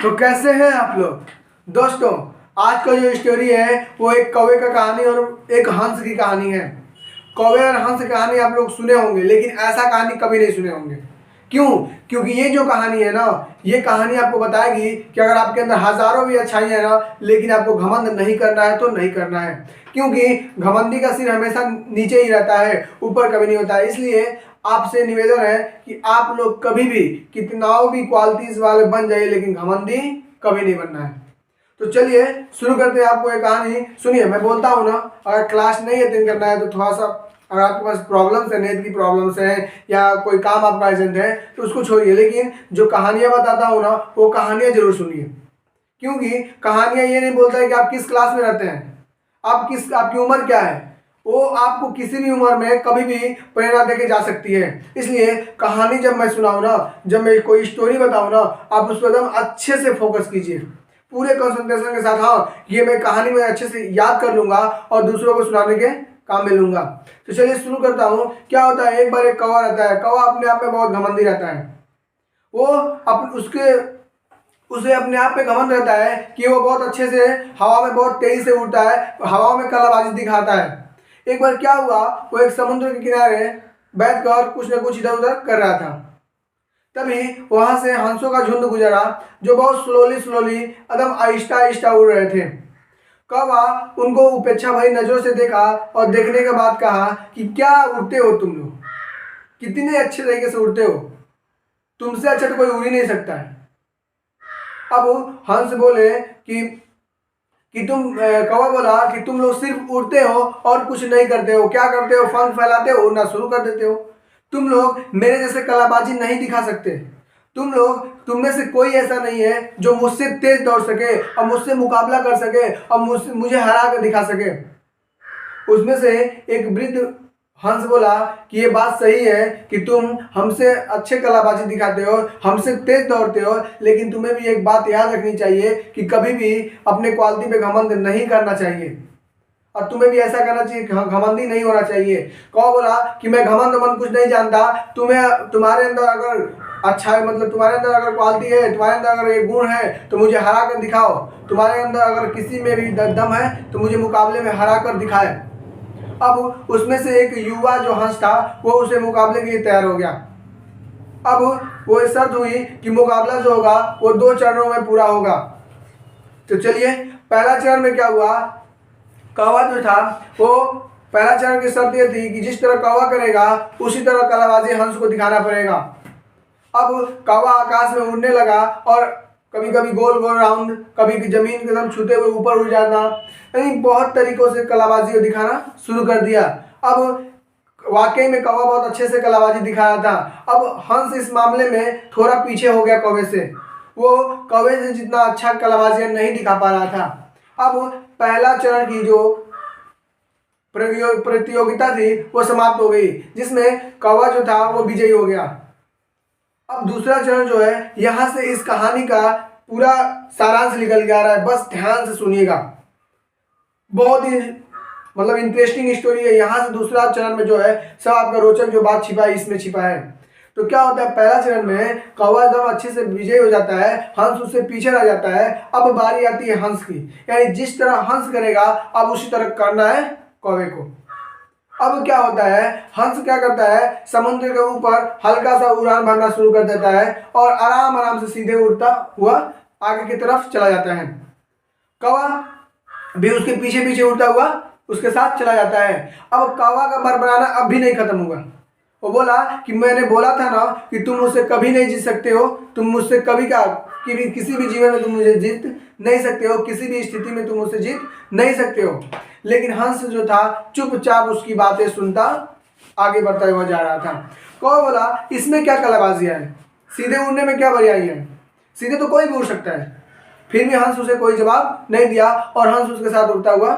तो कैसे हैं आप लोग दोस्तों। आज का जो स्टोरी है वो एक कौवे का कहानी और एक हंस की कहानी है। कौवे और हंस की कहानी आप लोग सुने होंगे, लेकिन ऐसा कहानी कभी नहीं सुने होंगे। क्यों? क्योंकि ये जो कहानी है ना, ये कहानी आपको बताएगी कि अगर आपके अंदर हजारों भी अच्छाई है ना, लेकिन आपको घमंड नहीं करना है तो नहीं करना है। क्योंकि घमंडी का सिर हमेशा नीचे ही रहता है, ऊपर कभी नहीं होता है। इसलिए आपसे निवेदन है कि आप लोग कभी भी कितना भी क्वालिटीज वाले बन जाइए, लेकिन घमंडी कभी नहीं बनना है। तो चलिए शुरू करते हैं। आपको एक कहानी सुनिए, मैं बोलता हूँ ना, अगर क्लास नहीं अटेंड करना है तो थोड़ा सा, अगर आपके पास प्रॉब्लम्स है, नेट की प्रॉब्लम्स है या कोई काम आपका अर्जेंट है तो उसको छोड़िए, लेकिन जो कहानियाँ बताता हूँ ना वो कहानियाँ जरूर सुनिए। क्योंकि कहानियाँ ये नहीं बोलता है कि आप किस क्लास में रहते हैं, आपकी उम्र क्या है, वो आपको किसी भी उम्र में कभी भी प्रेरणा देके जा सकती है। इसलिए कहानी जब मैं सुनाऊँ ना, जब मैं कोई स्टोरी बताऊँ ना, आप उस पर एकदम अच्छे से फोकस कीजिए, पूरे कंसंट्रेशन के साथ। हाँ, ये मैं कहानी में अच्छे से याद कर लूँगा और दूसरों को सुनाने के काम में लूँगा। तो चलिए शुरू करता हूँ। क्या होता है, एक बार एक कौवा रहता है। कौवा अपने आप में बहुत घमंडी रहता है। वो उसे अपने आप पे घमंड रहता है कि वो बहुत अच्छे से हवा में बहुत तेजी से उड़ता है, हवा में कलाबाजी दिखाता है। एक बार क्या हुआ, वो एक समुद्र के किनारे बैठकर कुछ न कुछ इधर उधर कर रहा था। तभी वहां से हंसों का झुंड गुजरा, जो बहुत स्लोली स्लोली एकदम आहिस्ता आहिस्ता उड़ रहे थे। कौवा उनको उपेक्षा भरी नजरों से देखा और देखने के बाद कहा कि क्या उड़ते हो तुम लोग, कितने अच्छे तरीके से उड़ते हो, तुमसे अच्छा तो कोई उड़ ही नहीं सकता है। अब हंस बोले कि कौवा बोला कि तुम लोग सिर्फ उड़ते हो और कुछ नहीं करते हो। क्या करते हो? पंख फैलाते हो, उड़ना शुरू कर देते हो। तुम लोग मेरे जैसे कलाबाजी नहीं दिखा सकते। तुम में से कोई ऐसा नहीं है जो मुझसे तेज दौड़ सके और मुझसे मुकाबला कर सके और मुझे हरा कर दिखा सके। उसमें से एक वृद्ध हंस बोला कि ये बात सही है कि तुम हमसे अच्छे कलाबाजी दिखाते हो, हमसे तेज दौड़ते हो, लेकिन तुम्हें भी एक बात याद रखनी चाहिए कि कभी भी अपने क्वालिटी पे घमंड नहीं करना चाहिए और तुम्हें भी ऐसा करना चाहिए, घमंडी नहीं होना चाहिए। कौवा बोला कि मैं घमंड कुछ नहीं जानता। तुम्हारे अंदर अगर अच्छा है, मतलब तुम्हारे अंदर अगर क्वालिटी है, तुम्हारे अंदर अगर ये गुण है तो मुझे हरा कर दिखाओ। तुम्हारे अंदर अगर किसी में भी दम है तो मुझे मुकाबले में हरा कर दिखाए। अब उसमें से एक युवा जो हंस था वो उसे मुकाबले के लिए तैयार हो गया। अब वो शर्त हुई कि मुकाबला जो होगा वो 2 चरणों में पूरा होगा। तो चलिए, पहला चरण में क्या हुआ, कौवा जो था वो पहला चरण की शर्त ये थी कि जिस तरह कौवा करेगा उसी तरह कलाबाजी हंस को दिखाना पड़ेगा। अब कौवा आकाश में उड़ने लगा और कभी कभी गोल गोल राउंड, कभी जमीन के एकदम छूते हुए ऊपर उड़ जाना, यानी बहुत तरीकों से कलाबाजी को दिखाना शुरू कर दिया। अब वाकई में कौवा बहुत अच्छे से कलाबाजी दिखा रहा था। अब हंस इस मामले में थोड़ा पीछे हो गया कौवे से। वो कौवे से जितना अच्छा कलाबाजी नहीं दिखा पा रहा था। अब पहला चरण की जो प्रतियोगिता थी वो समाप्त हो गई, जिसमें कौवा जो था वो विजयी हो गया। अब दूसरा चरण जो है, यहाँ से इस कहानी का पूरा सारांश निकल के आ रहा है, बस ध्यान से सुनिएगा। बहुत ही मतलब इंटरेस्टिंग स्टोरी है। यहाँ से दूसरा चरण में जो है सब आपका रोचक जो बात छिपा है इसमें छिपा है। तो क्या होता है, पहला चरण में कौवा जब अच्छे से विजय हो जाता है, हंस उससे पीछे रह जाता है। अब बारी आती है हंस की, यानी जिस तरह हंस करेगा अब उसी तरह करना है कौवे को। अब क्या होता है, हंस क्या करता है, समुद्र के ऊपर हल्का सा उड़ान भरना शुरू कर देता है और आराम आराम से सीधे उड़ता हुआ आगे की तरफ चला जाता है। कौवा भी उसके पीछे पीछे उड़ता हुआ उसके साथ चला जाता है। अब कौवा का बड़बड़ाना अब भी नहीं खत्म हुआ। वो बोला कि मैंने बोला था ना कि तुम मुझसे कभी नहीं जीत सकते हो, तुम मुझसे कभी किसी भी जीवन में तुम मुझे जीत नहीं सकते हो, किसी भी स्थिति में तुम मुझसे जीत नहीं सकते हो। लेकिन हंस जो था चुपचाप उसकी बातें सुनता आगे बढ़ता हुआ जा रहा था। कौवा बोला इसमें क्या कलाबाजियाँ है, सीधे उड़ने में क्या बढ़ियाई है, सीधे तो कोई भी उड़ सकता है। फिर भी हंस उसे कोई जवाब नहीं दिया और हंस उसके साथ उड़ता हुआ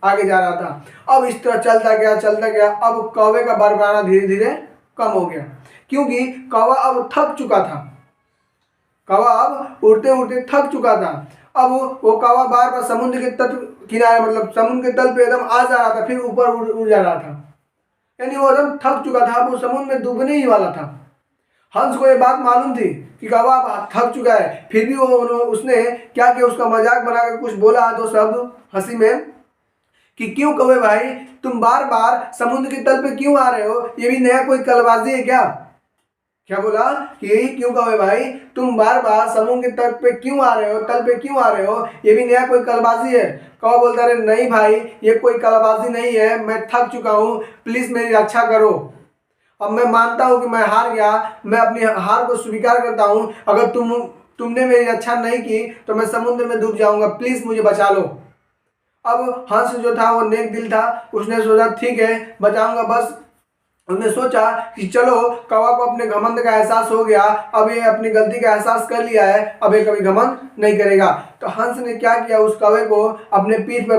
आगे जा रहा था। अब इस तरह चलता गया। अब कौवे का बड़बड़ाना धीरे धीरे कम हो गया, क्योंकि कौवा अब थक चुका था। कौवा अब उड़ते उड़ते थक चुका था। अब वो कौवा बार बार समुद्र के तट किनारे, मतलब समुद्र के तल पे एकदम आ जा रहा था, फिर ऊपर उड़ जा रहा था, यानी वो एकदम थक चुका था। अब वो समुद्र में डूबने ही वाला था। हंस को ये बात मालूम थी कि कौवा अब थक चुका है, फिर भी वो उसने क्या किया, उसका मजाक बनाकर कुछ बोला तो सब हंसी में कि क्यों कौवे भाई तुम बार बार समुद्र के तल पे क्यों आ रहे हो, ये भी नया कोई कलबाजी है क्या? क्या बोला कि यही क्यों कौवे भाई तुम बार बार समुद्र के तट पे क्यों आ रहे हो, तल पे क्यों आ रहे हो, ये भी नया कोई कलबाजी है? कौवा बोलता रहे नहीं भाई ये कोई कलबाजी नहीं है, मैं थक चुका हूँ, प्लीज मेरी रक्षा करो। अब मैं मानता हूँ कि मैं हार गया, मैं अपनी हार को स्वीकार करता हूँ, अगर तुमने मेरी रक्षा नहीं की तो मैं समुद्र में डूब जाऊंगा, प्लीज मुझे बचा लो। अब हंस जो था वो नेक दिल था, उसने सोचा ठीक है बचाऊंगा, बस उसने सोचा कि चलो कौवा को अपने घमंड का एहसास हो गया, अब ये अपनी गलती का एहसास कर लिया है, अब ये कभी घमंड नहीं करेगा। तो हंस ने क्या किया, उस कौवे को अपने पीठ पर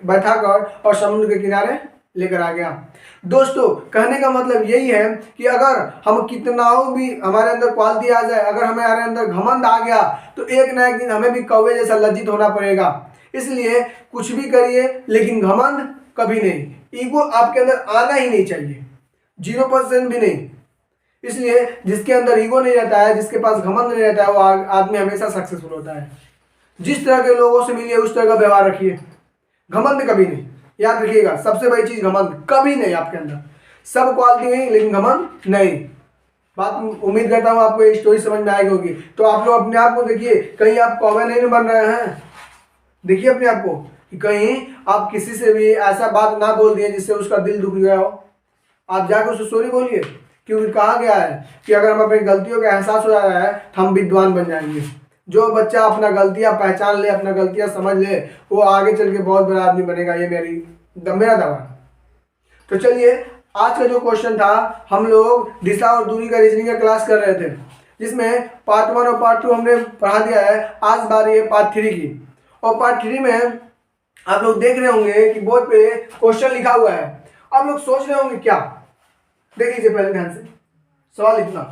बैठाकर और समुद्र के किनारे लेकर आ गया। दोस्तों कहने का मतलब यही है कि अगर हम कितना भी हमारे अंदर क्वालिटी आ जाए, अगर हमारे अंदर घमंड आ गया तो एक ना एक दिन हमें भी कौवे जैसा लज्जित होना पड़ेगा। इसलिए कुछ भी करिए लेकिन घमंड कभी नहीं, ईगो आपके अंदर आना ही नहीं चाहिए, 0% भी नहीं। इसलिए जिसके अंदर ईगो नहीं रहता है, जिसके पास घमंड नहीं रहता है, वो आदमी हमेशा सक्सेसफुल होता है। जिस तरह के लोगों से मिलिए उस तरह का व्यवहार रखिए, घमंड कभी नहीं। याद रखिएगा सबसे बड़ी चीज घमंड कभी नहीं, आपके अंदर सब क्वालिटी नहीं लेकिन घमंड नहीं। बात उम्मीद करता हूँ आपको ये स्टोरी समझ में आएगी होगी। तो आप लोग अपने आप को देखिए, कहीं आप कौवे नहीं बन रहे हैं। देखिए अपने आप को कि कहीं आप किसी से भी ऐसा बात ना बोल दिए जिससे उसका दिल दुख गया हो, आप जाकर उससे सॉरी बोलिए, क्योंकि कहा गया है कि अगर हम अपनी गलतियों का एहसास हो जाता है तो हम विद्वान बन जाएंगे। जो बच्चा अपना गलतियां पहचान ले, अपना गलतियां समझ ले, वो आगे चल के बहुत बड़ा आदमी बनेगा, ये मेरा दावा। तो चलिए आज का जो क्वेश्चन था, हम लोग दिशा और दूरी का रीजनिंग का क्लास कर रहे थे, जिसमें पार्ट 1 और पार्ट 2 हमने पढ़ा दिया है। आज बारी है पार्ट 3 की, और पार्ट 3 में आप लोग देख रहे होंगे कि बोर्ड पे क्वेश्चन लिखा हुआ है। आप लोग सोच रहे होंगे क्या, देख लीजिए पहले ध्यान से। सवाल इतना,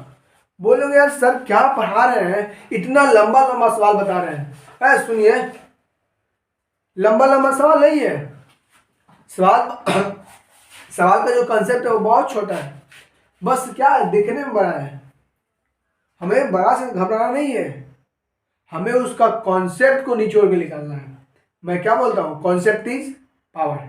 बोलोगे यार सर क्या पढ़ा रहे हैं, इतना लंबा लंबा सवाल बता रहे हैं। सुनिए, लंबा लंबा सवाल नहीं है, सवाल का जो कंसेप्ट है वो बहुत छोटा है, बस क्या है दिखने में बड़ा है। हमें बड़ा से घबराना नहीं है, हमें उसका कॉन्सेप्ट को निचोड़ के निकालना है। मैं क्या बोलता हूँ, कॉन्सेप्ट इज पावर।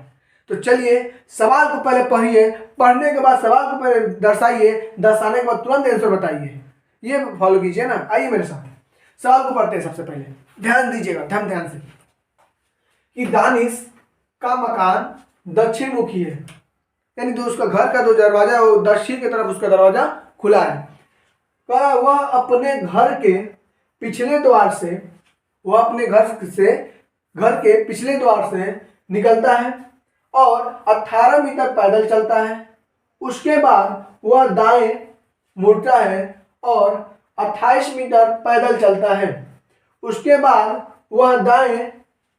तो चलिए सवाल को पहले पढ़िए, पढ़ने के बाद सवाल को पहले दर्शाइए, दर्शाने के बाद तुरंत आंसर बताइए। ये फॉलो कीजिए ना, आइए मेरे साथ सवाल को पढ़ते हैं। सबसे पहले ध्यान दीजिएगा, ध्यान से, कि दानिश का मकान दक्षिण मुखी है, यानी जो उसका घर का जो दरवाजा है वो दक्षिण की तरफ उसका दरवाजा खुला है। वह अपने घर के पिछले द्वार से, वह अपने घर के पिछले द्वार से निकलता है और 18 मीटर पैदल चलता है। उसके बाद वह दाएं मुड़ता है और 28 मीटर पैदल चलता है। उसके बाद वह दाएं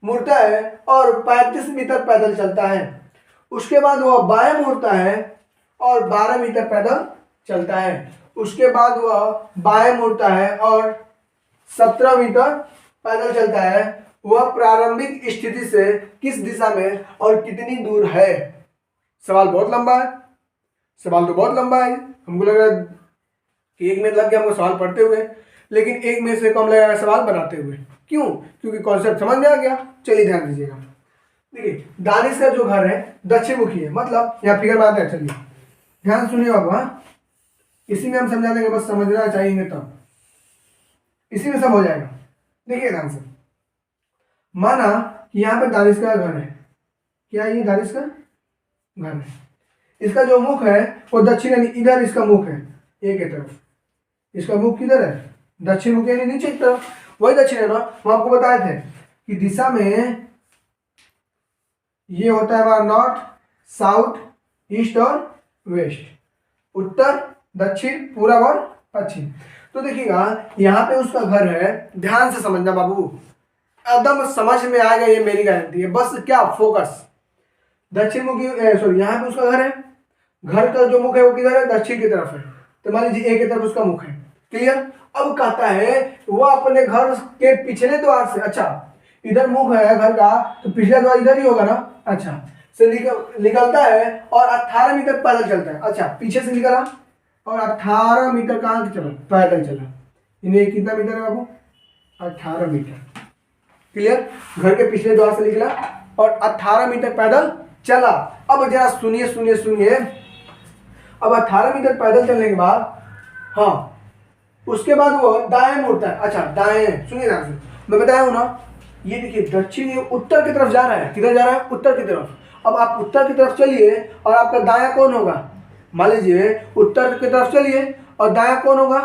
मुड़ता है और 35 मीटर पैदल चलता है। उसके बाद वह बाएं मुड़ता है और 12 मीटर पैदल चलता है। उसके बाद वह बाएं मुड़ता है और 17 मीटर पैदल चलता है। वह प्रारंभिक स्थिति से किस दिशा में और कितनी दूर है? सवाल बहुत लंबा है, सवाल तो बहुत लंबा है। हमको लग रहा है कि 1 मिनट लग गया हमको सवाल पढ़ते हुए, लेकिन 1 मिनट से कम लगेगा सवाल बनाते हुए। क्यों? क्योंकि कॉन्सेप्ट समझ में आ गया। चलिए ध्यान दीजिएगा, देखिए दानिश का जो घर है दक्षिण मुखी है, मतलब यहाँ फिगर में आता है। चलिए ध्यान सुनिए बाबा, इसी में हम समझा देंगे, बस समझना चाहिए तब, इसी में सब हो जाएगा। देखिए ध्यान से, माना कि यहाँ पे दानिश का घर है, क्या ये दानिश का घर है, इसका जो मुख है वो दक्षिण, यानी इधर इसका मुख है, एक ही तरफ इसका मुख किधर है, दक्षिण मुख यानी नीचे की तरफ, वही दक्षिण है ना। हम आपको बताए थे कि दिशा में ये होता है हमारा नॉर्थ, साउथ, ईस्ट और वेस्ट, उत्तर, दक्षिण, पूरब और पश्चिम। तो देखिएगा यहाँ पे उसका घर है, ध्यान से समझना बाबू, एकदम समझ में आएगा, ये मेरी गारंटी है। बस क्या फोकस, दक्षिण मुखी, सॉरी यहाँ पे उसका घर है, घर का जो मुख है वो किधर है, दक्षिण की तरफ है। तो मान लीजिए एक की तरफ उसका मुख है, क्लियर। अब कहता है वो अपने घर के पिछले द्वार से, अच्छा इधर मुख है घर का तो पिछला द्वार इधर ही होगा ना, अच्छा से निकलता है और 18 मीटर पैदल चलता है। अच्छा पीछे से निकला और 18 मीटर कहाँ चला, पैदल चला। इन्हें कितना मीटर है बाबू, 18 मीटर। क्लियर, घर के पिछले द्वार से निकला और 18 मीटर पैदल चला। अब जरा सुनिए सुनिए सुनिए, अब 18 मीटर पैदल चलने के बाद, हाँ उसके बाद वो दाएं मुड़ता है। अच्छा दाएं, सुनिए ध्यान से, मैं बताया हूं ना, ये देखिए दक्षिण, ये उत्तर की तरफ जा रहा है। किधर जा रहा है, उत्तर की तरफ। अब आप उत्तर की तरफ चलिए और आपका दायां कौन होगा, मान लीजिए उत्तर की तरफ चलिए और दायां कौन होगा,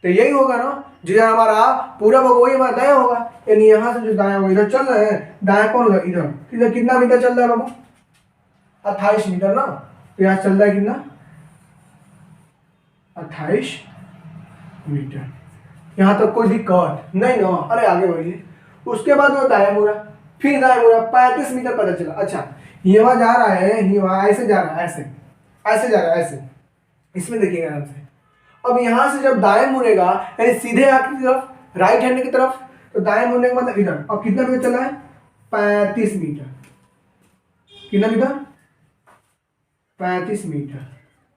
तो यही होगा ना, जो हमारा पूरब होगा वही हमारा दायां होगा। यानी यहाँ से जो दायां होगा, इधर चल रहे हैं, दायां कौन होगा, इधर। इधर कितना मीटर चल रहा है बाबू, 28 मीटर ना, तो यहाँ चल रहा है कितना, 28 मीटर। यहाँ तक कोई दिक्कत नहीं ना, अरे आगे बढ़िए। उसके बाद वो दाया मुड़ा, फिर दाया मुड़ा, 35 मीटर पता चला। अच्छा यहाँ जा रहा है, यहाँ ऐसे जा रहा है, ऐसे ऐसे जा रहा है, ऐसे, इसमें देखिएगा आराम से। अब यहाँ से जब दाएं मुड़ेगा, यानी सीधे हाथ की तरफ, राइट हैंड की तरफ, तो दाएं मुड़ने का मतलब इधर। अब कितना मीटर चला है, 35 मीटर। कितना मीटर, 35 मीटर।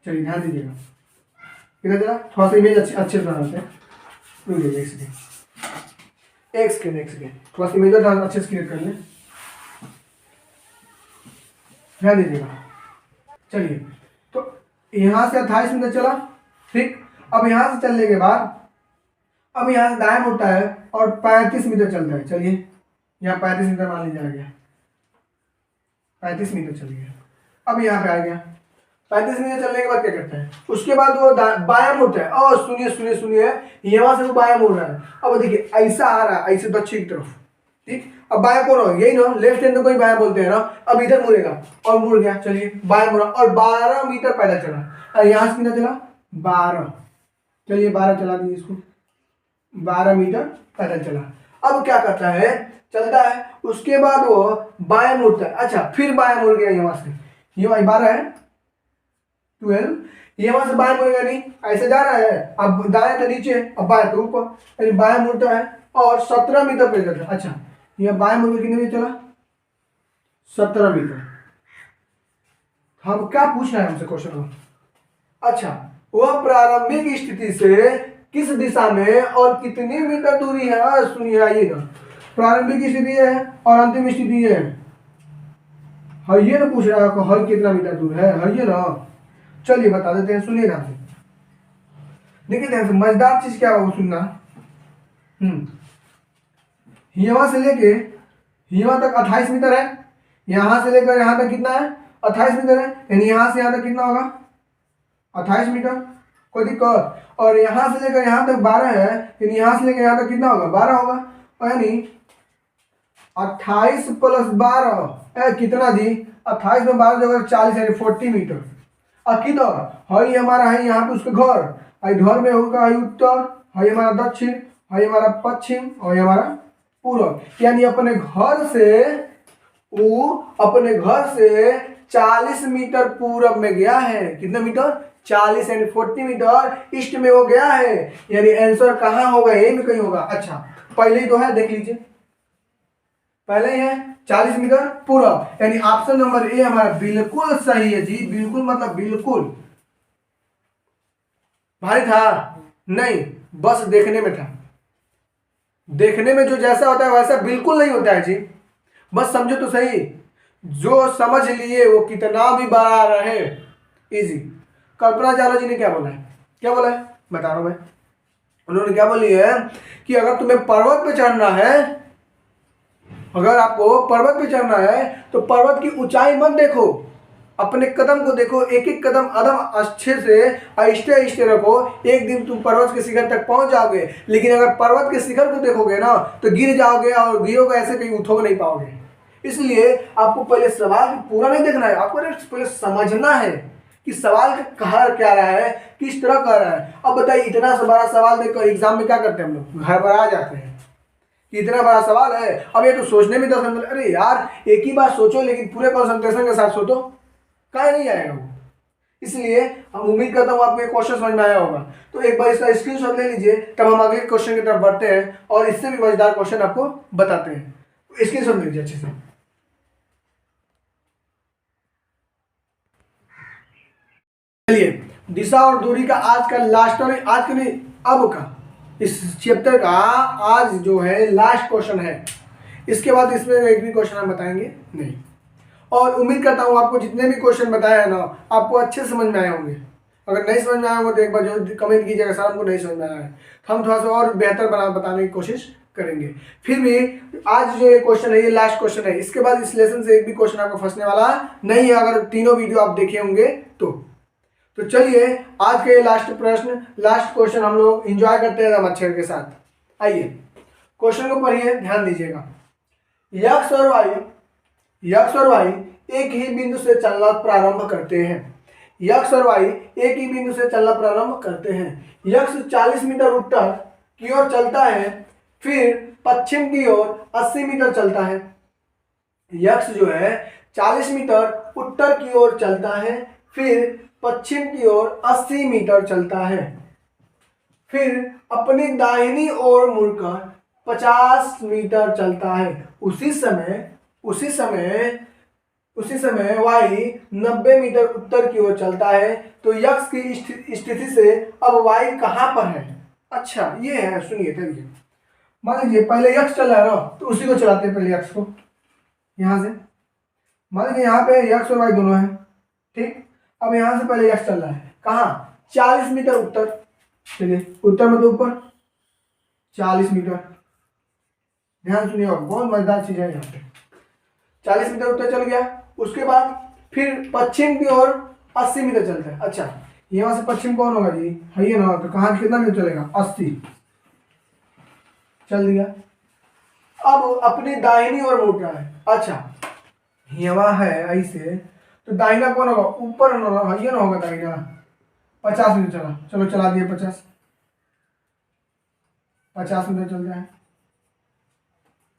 चलिए ध्यान दीजिएगा, कितना चला, थोड़ा सा इमेज अच्छे से बनाते हैं। एक सेकेंड थोड़ा सा इमेज अच्छे से क्लियर कर लें, ध्यान दीजिएगा। चलिए, तो यहाँ से 28 मीटर चला, ठीक। अब यहाँ से चलने के बाद, अब यहाँ से दाएं मुड़ता है और 35 मीटर चलता है। चलिए यहाँ 35 मीटर मान लीजिए आ गया, 35 मीटर चल गया। अब यहाँ पे आ गया, 35 मीटर चलने के बाद क्या करता है, उसके बाद वो बायां मुड़ता है। और सुनिए सुनिए सुनिए, यहाँ से वो बायां मुड़ रहा है। अब देखिए ऐसा आ रहा है, ऐसे दक्षिण की तरफ, ठीक। अब बायां कौन होगा, यही ना, लेफ्ट हैंड तो कोई बायां बोलते हैं ना। अब इधर मुड़ेगा और मुड़ गया, चलिए बायां मुड़ा और 12 मीटर पैदल चला। और यहाँ से कितना चला, 12। चलिए 12 चला दीजिए इसको, 12 मीटर पैदल चला। अब क्या करता है, चलता है, उसके बाद वो बाएं मुड़ता है। अच्छा फिर बाएं मुड़ गया, यहाँ से ये 12 है, 12, ये वहां से बाएं मुड़ेगा नहीं, ऐसे जा रहा है। अब दाएं तो नीचे, अब बाएं तो ऊपर, यानी बाएं मुड़ता है और 17 मीटर पे चलता है। अच्छा ये बाएं मुड़ के कितने मीटर चला, 17 मीटर। हम क्या पूछ रहे हैं हमसे क्वेश्चन, अच्छा वह प्रारंभिक स्थिति से किस दिशा में और कितनी मीटर दूरी है, सुनिए आइएगा। प्रारंभिक स्थिति है और अंतिम स्थिति है, ये ना पूछ रहा है हर कितना मीटर दूर है, ये ना। चलिए बता देते हैं, सुनिए ध्यान से, देखिए ध्यान से, मजेदार चीज क्या होगा सुनना। यहाँ से लेके यहाँ तक 28 मीटर है, यहाँ से लेकर यहाँ तक कितना है, 28 मीटर है। यानी यहाँ से यहाँ तक कितना होगा, 28 मीटर, कोई दिक्कत। और यहाँ से लेकर यहाँ तक 12 है, यानी यहाँ से लेकर यहाँ तक कितना होगा, 12 होगा। और यानी 28 प्लस 12 कितना जी, 28 में 12 जो 40, यानी 40 मीटर। और किधर हई हमारा है, यहाँ पे उसके घर, घर में होगा उत्तर, हई हमारा दक्षिण, हई हमारा पश्चिम और हमारा पूर्व। यानी अपने घर से 40 मीटर पूरब में गया है। कितना मीटर, 40 यानी 40 मीटर ईस्ट में वो गया है। यानी आंसर कहाँ होगा, यही में कहीं होगा। अच्छा पहले ही तो है, देख लीजिए, पहले ही है 40 मीटर पूरब, यानी ऑप्शन नंबर ए हमारा बिल्कुल सही है जी। बिल्कुल मतलब बिल्कुल, भारी था नहीं, बस देखने में था। देखने में जो जैसा होता है वैसा बिल्कुल नहीं होता है जी, बस समझो तो सही। जो समझ लिए वो कितना भी बड़ा रहे, इजी। कल्पना चावला जी ने क्या बोला है, क्या बोला है बता रहा हूं मैं। उन्होंने क्या बोली है कि अगर तुम्हें पर्वत पे चढ़ना है, अगर आपको पर्वत पे चढ़ना है तो पर्वत की ऊंचाई मत देखो, अपने कदम को देखो, एक एक कदम अदम अच्छे से आहिस्ते आहिस्ते रखो। एक दिन तुम पर्वत के शिखर तक पहुंच जाओगे। लेकिन अगर पर्वत के शिखर को देखोगे ना तो गिर जाओगे, और गिरोगे ऐसे कहीं उठोगे नहीं पाओगे। इसलिए आपको पहले सवाल पूरा नहीं देखना है, आपको पहले समझना है कि सवाल कहा क्या रहा है, किस तरह कह रहा है। अब बताइए, इतना सा बड़ा सवाल देखकर एग्जाम में क्या करते हैं हम लोग, घबरा जाते हैं कि इतना बड़ा सवाल है, अब ये तो सोचने में 10 मिनट। अरे यार एक ही बार सोचो, लेकिन पूरे कंसंट्रेशन के साथ सोचो, क्या नहीं आएगा वो। इसलिए हम उम्मीद करता हूँ आपको ये क्वेश्चन समझ में आया होगा। तो एक बार इसका स्क्रीनशॉट ले लीजिए, तब हम अगले क्वेश्चन की तरफ बढ़ते हैं और इससे भी मजेदार क्वेश्चन आपको बताते हैं। स्क्रीनशॉट ले लीजिए अच्छे से। चलिए दिशा और दूरी का आज का लास्ट, और आज का नहीं अब का, इस चैप्टर का आज जो है लास्ट क्वेश्चन है। इसके बाद इसमें एक भी क्वेश्चन हम बताएंगे नहीं। और उम्मीद करता हूँ आपको जितने भी क्वेश्चन बताए हैं ना आपको अच्छे से समझ में आए होंगे। अगर नहीं समझ में आए होंगे तो एक बार जो कमेंट कीजिएगा सर हमको नहीं समझ में आया है, तो हम थोड़ा सा और बेहतर बताने की कोशिश करेंगे। फिर भी आज जो ये क्वेश्चन है ये लास्ट क्वेश्चन है, इसके बाद इस लेसन से एक भी क्वेश्चन आपको फंसने वाला नहीं है अगर तीनों वीडियो आप देखे होंगे तो चलिए आज के लास्ट प्रश्न, लास्ट क्वेश्चन हम लोग एंजॉय करते हैं मच्छर के साथ। आइए क्वेश्चन को पढ़िए, ध्यान दीजिएगा। यक्स और वाई एक ही बिंदु से चलना प्रारंभ करते हैं। यक्स और वाई एक ही बिंदु से चलना प्रारंभ करते हैं। यक्स 40 मीटर उत्तर की ओर चलता है, फिर पश्चिम की ओर 80 मीटर चलता है। यक्स जो है 40 मीटर उत्तर की ओर चलता है, फिर पश्चिम की ओर 80 मीटर चलता है, फिर अपनी दाहिनी ओर मुड़कर 50 मीटर चलता है। उसी समय वाई 90 मीटर उत्तर की ओर चलता है। तो यक्स की स्थिति से अब वाई कहाँ पर है? अच्छा ये है, सुनिए चलिए। मान लीजिए पहले यक्स चल रहा है ना, तो उसी को चलाते हैं पहले यक्स को यहाँ से। मान लीजिए यहाँ पे यक्स और वाई दोनों है, ठीक। अब यहाँ से पहले यक्स चल रहा है कहाँ? 40 मीटर उत्तर, चलिए उत्तर मतलब ऊपर 40 मीटर। ध्यान सुनिए, बहुत मजेदार चीज है यहाँ पे। 40 मीटर उत्तर चल गया, उसके बाद फिर पश्चिम की ओर 80 मीटर चलता है। अच्छा यहाँ से पश्चिम कौन होगा जी? है ये ना, तो कहाँ कितना मीटर चलेगा? 80 चल दिया। अब अपनी दाहिनी ओर मुड़ रहा है। अच्छा यहाँ है ऐसे, तो दाहिना कौन होगा? ऊपर ये ना होगा दाहिना। 50 मीटर चला, चलो चला दिया 50 मीटर चल जाए।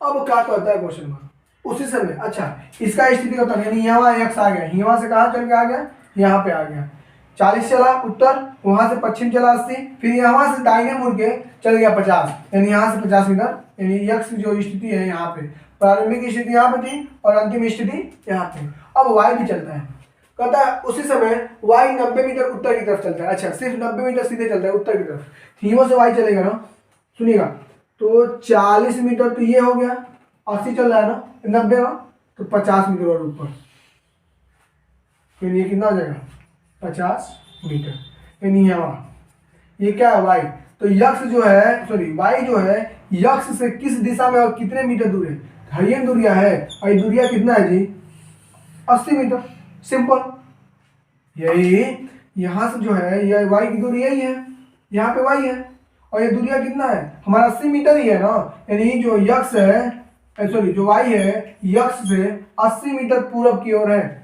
अब क्या कहता है क्वेश्चन में? उसी समय अच्छा इसका स्थिति होता है, यानी यहाँ एक्स आ गया, यहाँ से कहाँ चल के आ गया? यहाँ पे आ गया। 40 चला उत्तर, वहां से पश्चिम चला 80, फिर यहाँ से दाहिने मुड़ के चल गया 50, यानी यहाँ से 50 मीटर। यानी यक्स जो स्थिति है यहाँ पे, प्रारंभिक स्थिति यहाँ पे थी और अंतिम स्थिति यहाँ पे। अब वाई भी चलता है, कहता है उसी समय वाई 90 मीटर उत्तर की तरफ चलता है। अच्छा सिर्फ 90 मीटर सीधे चलता है उत्तर की तरफ, यहाँ से वाई चलेगा ना, सुनिएगा। तो 40 मीटर तो ये हो गया, 80 चल रहा है ना, 90 ना, तो 50 मीटर और ऊपर, फिर ये कितना हो जाएगा? 50 मीटर। यानी यहाँ ये क्या है? वाई। तो यक्स जो है, सॉरी वाई जो है यक्स से किस दिशा में और कितने मीटर दूर है? ये दूरिया है, और ये दूरिया कितना है जी? 80 मीटर। सिंपल। यही यहाँ से जो है ये वाई की दूरी यही है, यहाँ पे वाई है, और ये दूरिया कितना है? हमारा 80 मीटर ही है ना। यानी जो यक्स है, सॉरी जो वाई है यक्स से 80 मीटर पूरब की ओर है।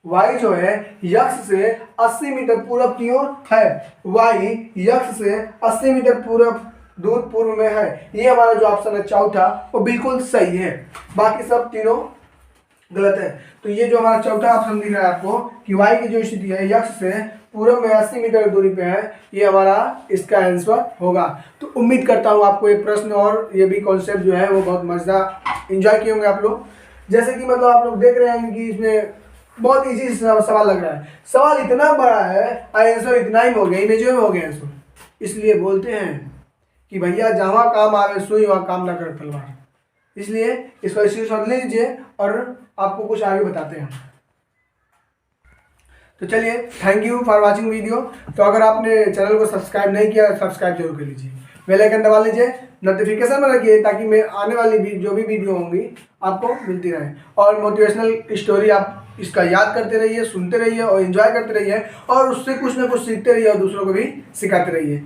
वाई जो है यक्स से 80 मीटर पूरब की ओर है। वाई यक्स से 80 मीटर दूर पूर्व में है। ये हमारा जो ऑप्शन है चौथा वो बिल्कुल सही है, बाकी सब तीनों गलत है। तो ये जो हमारा चौथा ऑप्शन दिख रहा है आपको कि वाई की जो स्थिति है यक्स से पूर्व में 80 मीटर दूरी पे है, ये हमारा इसका आंसर होगा। तो उम्मीद करता हूँ आपको ये प्रश्न और ये भी कॉन्सेप्ट जो है वो बहुत मजेदार एंजॉय किए होंगे आप लोग। जैसे कि मतलब आप लोग देख रहे हैं कि इसमें बहुत इजी सवाल लग रहा है, सवाल इतना बड़ा है आंसर इतना ही हो गया, इमेजो में हो गया आंसर। इसलिए बोलते हैं कि भैया जहाँ काम आवे सुई वहाँ काम ना कर तलवार। इसलिए इसको स्क्रीनशॉट ले लीजिए और आपको कुछ आगे बताते हैं। तो चलिए thank you for watching video. तो अगर आपने चैनल को सब्सक्राइब नहीं किया सब्सक्राइब जरूर कर लीजिए, बेल आइकन दबा लीजिए, नोटिफिकेशन में रखिए ताकि मैं आने वाली जो भी वीडियो होंगी आपको मिलती रहे। और मोटिवेशनल स्टोरी आप इसका याद करते रहिए, सुनते रहिए और एंजॉय करते रहिए, और उससे कुछ ना कुछ सीखते रहिए और दूसरों को भी सिखाते रहिए।